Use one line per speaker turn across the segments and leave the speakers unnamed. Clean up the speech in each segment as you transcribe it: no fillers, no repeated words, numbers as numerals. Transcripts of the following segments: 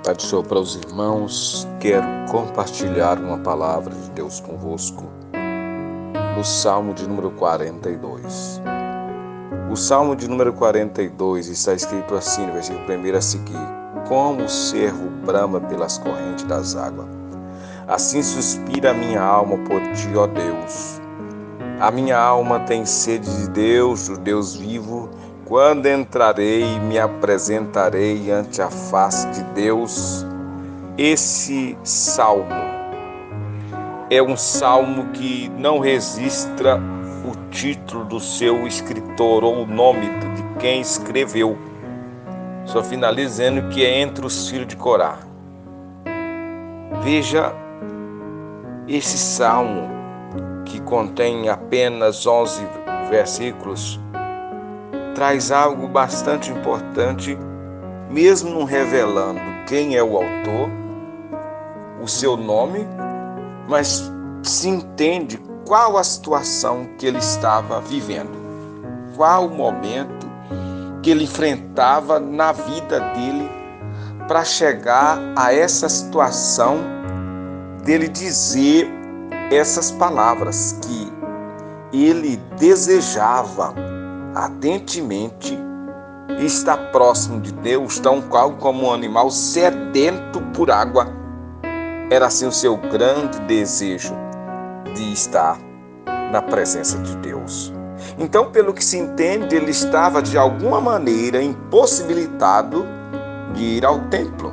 Pai do Senhor para os irmãos, quero compartilhar uma palavra de Deus convosco no Salmo de número 42. O Salmo de número 42 está escrito assim no versículo 1 a seguir: Como o cervo brama pelas correntes das águas, assim suspira a minha alma por ti, ó Deus. A minha alma tem sede de Deus, do Deus vivo. Quando entrarei e me apresentarei ante a face de Deus. Esse salmo é um salmo que não registra o título do seu escritor ou o nome de quem escreveu. Só finaliza dizendo que é entre os filhos de Corá. Veja, esse salmo, que contém apenas 11 versículos, traz algo bastante importante, mesmo não revelando quem é o autor, o seu nome, mas se entende qual a situação que ele estava vivendo, qual o momento que ele enfrentava na vida dele para chegar a essa situação dele dizer essas palavras que ele desejava ardentemente estar próximo de Deus, tão qual como um animal sedento por água. Era assim o seu grande desejo de estar na presença de Deus. Então, pelo que se entende, ele estava de alguma maneira impossibilitado de ir ao templo.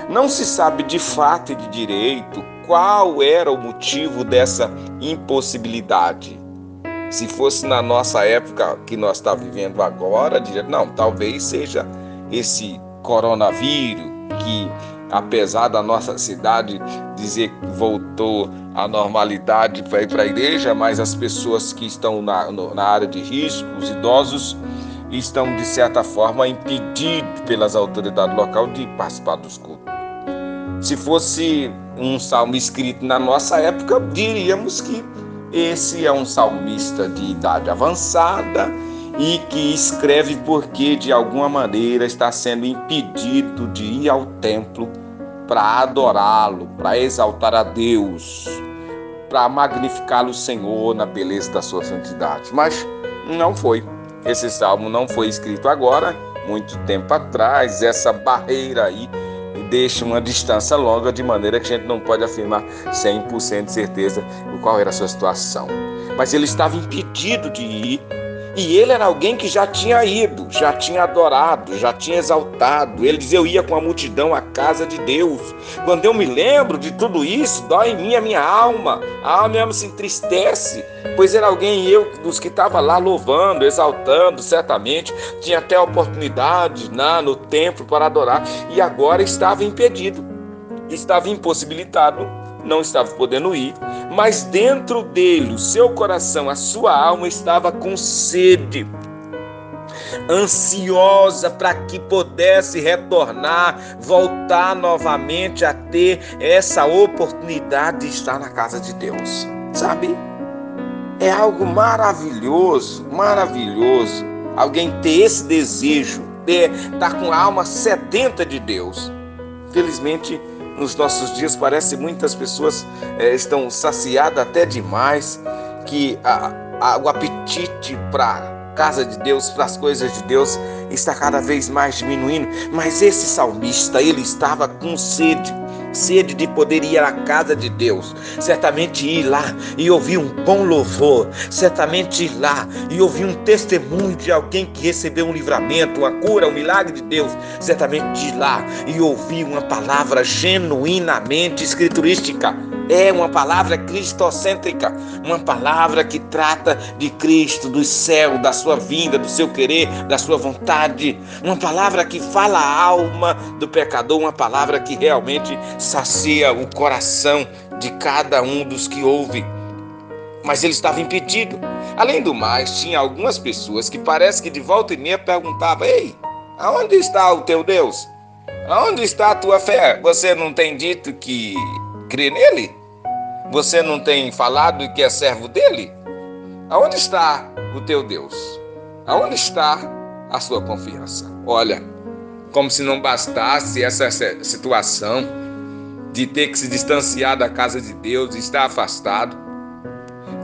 Não se sabe de fato e de direito qual era o motivo dessa impossibilidade. Se fosse na nossa época que nós estamos vivendo agora, diria, não, talvez seja esse coronavírus que, apesar da nossa cidade dizer que voltou à normalidade para ir para a igreja, mas as pessoas que estão na área de risco, os idosos, estão de certa forma impedidos pelas autoridades locais de participar dos cultos. Se fosse um salmo escrito na nossa época, diríamos que esse é um salmista de idade avançada e que escreve porque, de alguma maneira, está sendo impedido de ir ao templo para adorá-lo, para exaltar a Deus, para magnificar o Senhor na beleza da sua santidade. Mas não foi. Esse salmo não foi escrito agora, muito tempo atrás. Essa barreira aí deixa uma distância longa, de maneira que a gente não pode afirmar 100% de certeza qual era a sua situação. Mas ele estava impedido de ir, e ele era alguém que já tinha ido, já tinha adorado, já tinha exaltado. Ele dizia: eu ia com a multidão à casa de Deus. Quando eu me lembro de tudo isso, dói em mim a minha alma. A alma mesmo se entristece, pois era alguém, eu, dos que estava lá louvando, exaltando, certamente tinha até a oportunidade no templo para adorar, e agora estava impedido, estava impossibilitado, não estava podendo ir, mas dentro dele, o seu coração, a sua alma estava com sede, ansiosa para que pudesse retornar, voltar novamente a ter essa oportunidade de estar na casa de Deus. Sabe? É algo maravilhoso, maravilhoso, alguém ter esse desejo, estar com a alma sedenta de Deus. Felizmente, nos nossos dias, parece que muitas pessoas estão saciadas até demais, que o apetite para a casa de Deus, para as coisas de Deus, está cada vez mais diminuindo. Mas esse salmista, ele estava com sede de poder ir à casa de Deus, certamente ir lá e ouvir um bom louvor, certamente ir lá e ouvir um testemunho de alguém que recebeu um livramento, uma cura, um milagre de Deus, certamente ir lá e ouvir uma palavra genuinamente escriturística. É uma palavra cristocêntrica, uma palavra que trata de Cristo, do céu, da sua vinda, do seu querer, da sua vontade, uma palavra que fala a alma do pecador, uma palavra que realmente sacia o coração de cada um dos que ouve. Mas ele estava impedido. Além do mais, tinha algumas pessoas que parece que de volta e meia perguntavam: ei, aonde está o teu Deus? Aonde está a tua fé? Você não tem dito que crê nele? Você não tem falado que é servo dele? Aonde está o teu Deus? Aonde está a sua confiança? Olha, como se não bastasse essa situação de ter que se distanciar da casa de Deus, estar afastado.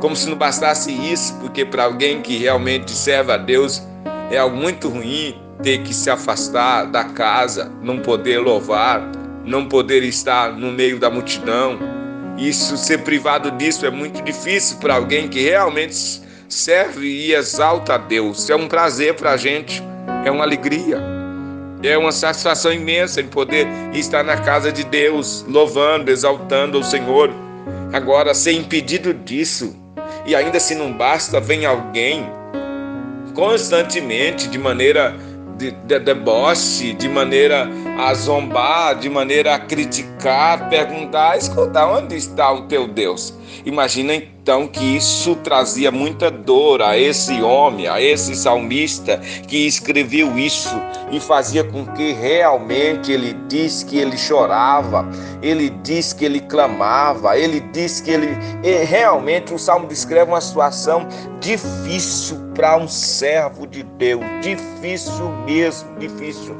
Como se não bastasse isso, porque para alguém que realmente serve a Deus é algo muito ruim ter que se afastar da casa, não poder louvar, não poder estar no meio da multidão. Isso, ser privado disso é muito difícil para alguém que realmente serve e exalta a Deus. É um prazer para a gente, é uma alegria, é uma satisfação imensa em poder estar na casa de Deus, louvando, exaltando o Senhor. Agora, ser impedido disso, e ainda se não basta, vem alguém constantemente, de maneira de deboche, de maneira a zombar, de maneira a criticar, perguntar, escuta, onde está o teu Deus? Imagina então que isso trazia muita dor a esse homem, a esse salmista que escreveu isso, e fazia com que realmente ele diz que ele chorava, ele diz que ele clamava, ele diz que realmente o salmo descreve uma situação difícil para um servo de Deus, difícil mesmo, difícil.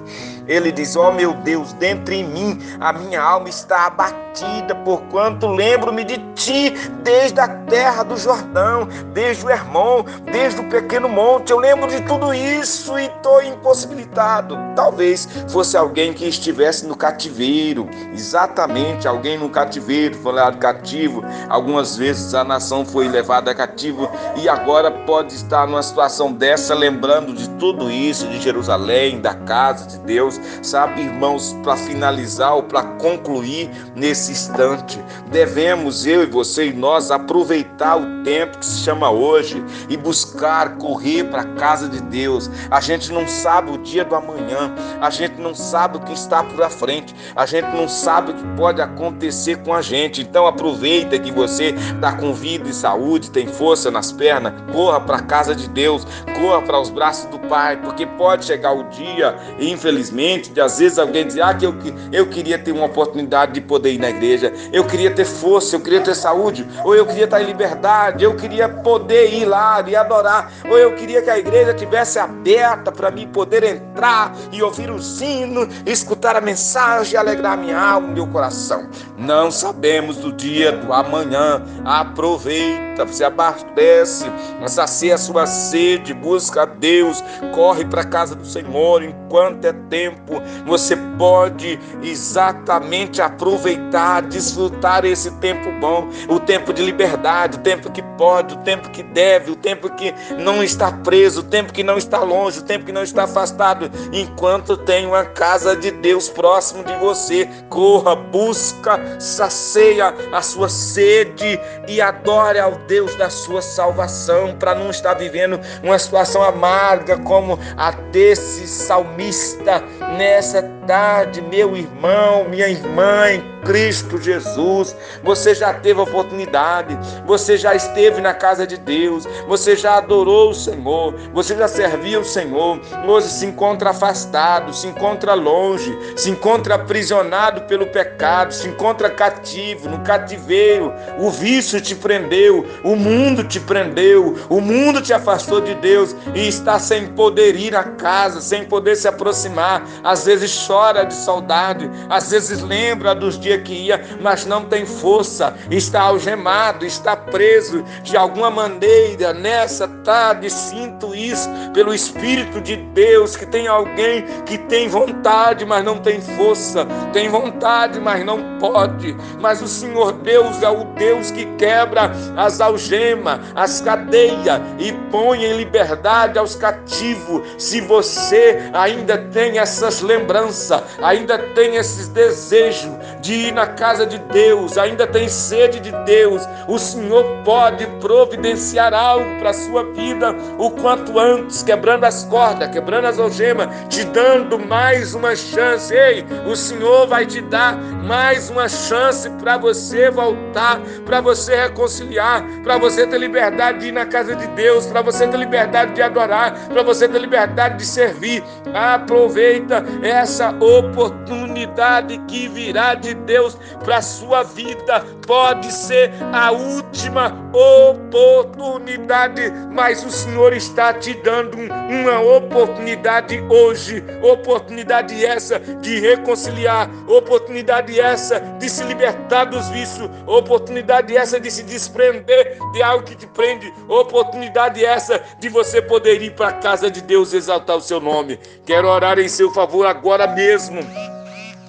Ele diz: ó meu Deus, dentro em mim a minha alma está abatida, porquanto lembro-me de ti desde a terra do Jordão, desde o Hermon, desde o pequeno monte. Eu lembro de tudo isso e estou impossibilitado. Talvez fosse alguém que estivesse no cativeiro, exatamente, alguém no cativeiro, foi levado cativo. Algumas vezes a nação foi levada cativo e agora pode estar numa situação dessa, lembrando de tudo isso, de Jerusalém, da casa de Deus. Sabe, irmãos, para finalizar ou para concluir nesse instante, devemos, eu e você e nós, aproveitar o tempo que se chama hoje e buscar correr para a casa de Deus. A gente não sabe o dia do amanhã, a gente não sabe o que está por à frente, a gente não sabe o que pode acontecer com a gente. Então aproveita que você está com vida e saúde, tem força nas pernas, corra para a casa de Deus, corra para os braços do Pai, porque pode chegar o dia, infelizmente, de às vezes alguém dizer: que eu queria ter uma oportunidade de poder ir na igreja, eu queria ter força, eu queria ter saúde, ou eu queria estar em liberdade, eu queria poder ir lá e adorar, ou eu queria que a igreja tivesse aberta para mim poder entrar e ouvir o sino, escutar a mensagem e alegrar minha alma, meu coração. Não sabemos do dia do amanhã. Aproveita, se abastece, sacia a sua sede, busca a Deus, corre para a casa do Senhor enquanto é tempo. Você pode exatamente aproveitar, desfrutar esse tempo bom, o tempo de liberdade, o tempo que pode, o tempo que deve, o tempo que não está preso, o tempo que não está longe, o tempo que não está afastado, enquanto tem uma casa de Deus próximo de você. Corra, busca, sacia a sua sede e adore ao Deus da sua salvação, para não estar vivendo uma situação amarga como a desse salmista nessa tarde. Meu irmão, minha irmã em Cristo Jesus, você já teve a oportunidade, você já esteve na casa de Deus, você já adorou o Senhor, você já serviu o Senhor. Hoje se encontra afastado, se encontra longe, se encontra aprisionado pelo pecado, se encontra cativo, no cativeiro. O vício te prendeu, o mundo te prendeu, o mundo te afastou de Deus e está sem poder ir à casa, sem poder se aproximar. Às vezes chora de saudade, às vezes lembra dos dias que ia, mas não tem força, está algemado, está preso de alguma maneira. Nessa tarde sinto isso pelo Espírito de Deus, que tem alguém que tem vontade, mas não tem força, tem vontade, mas não pode. Mas o Senhor Deus é o Deus que quebra as algemas, as cadeias e põe em liberdade aos cativos. Se você ainda tem essas lembranças, ainda tem esses desejos de ir na casa de Deus, ainda tem sede de Deus, o Senhor pode providenciar algo para a sua vida o quanto antes, quebrando as cordas, quebrando as algemas, te dando mais uma chance. Ei, o Senhor vai te dar mais uma chance para você voltar, para você reconciliar, para você ter liberdade de ir na casa de Deus, para você ter liberdade de adorar, para você ter liberdade de servir. Aproveita essa oportunidade que virá de Deus para a sua vida pode ser a última oportunidade, mas o Senhor está te dando uma oportunidade hoje, oportunidade essa de reconciliar, oportunidade essa de se libertar dos vícios, oportunidade essa de se desprender de algo que te prende, oportunidade essa de você poder ir para a casa de Deus exaltar o seu nome. Quero orar em seu favor agora mesmo.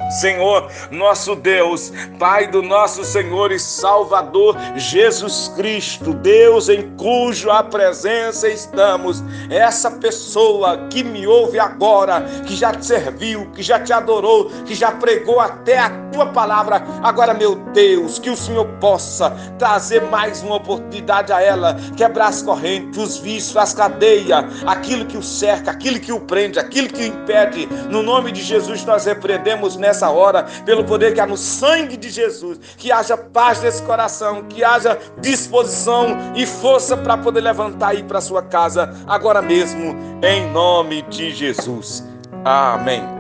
Senhor, nosso Deus, Pai do nosso Senhor e Salvador Jesus Cristo, Deus em cuja presença estamos, essa pessoa que me ouve agora, que já te serviu, que já te adorou, que já pregou até a tua palavra, agora, meu Deus, que o Senhor possa trazer mais uma oportunidade a ela, quebrar as correntes, os vícios, as cadeias, aquilo que o cerca, aquilo que o prende, aquilo que o impede. No nome de Jesus nós repreendemos nessa hora, pelo poder que há no sangue de Jesus, que haja paz nesse coração, que haja disposição e força para poder levantar e ir para sua casa agora mesmo, em nome de Jesus. Amém.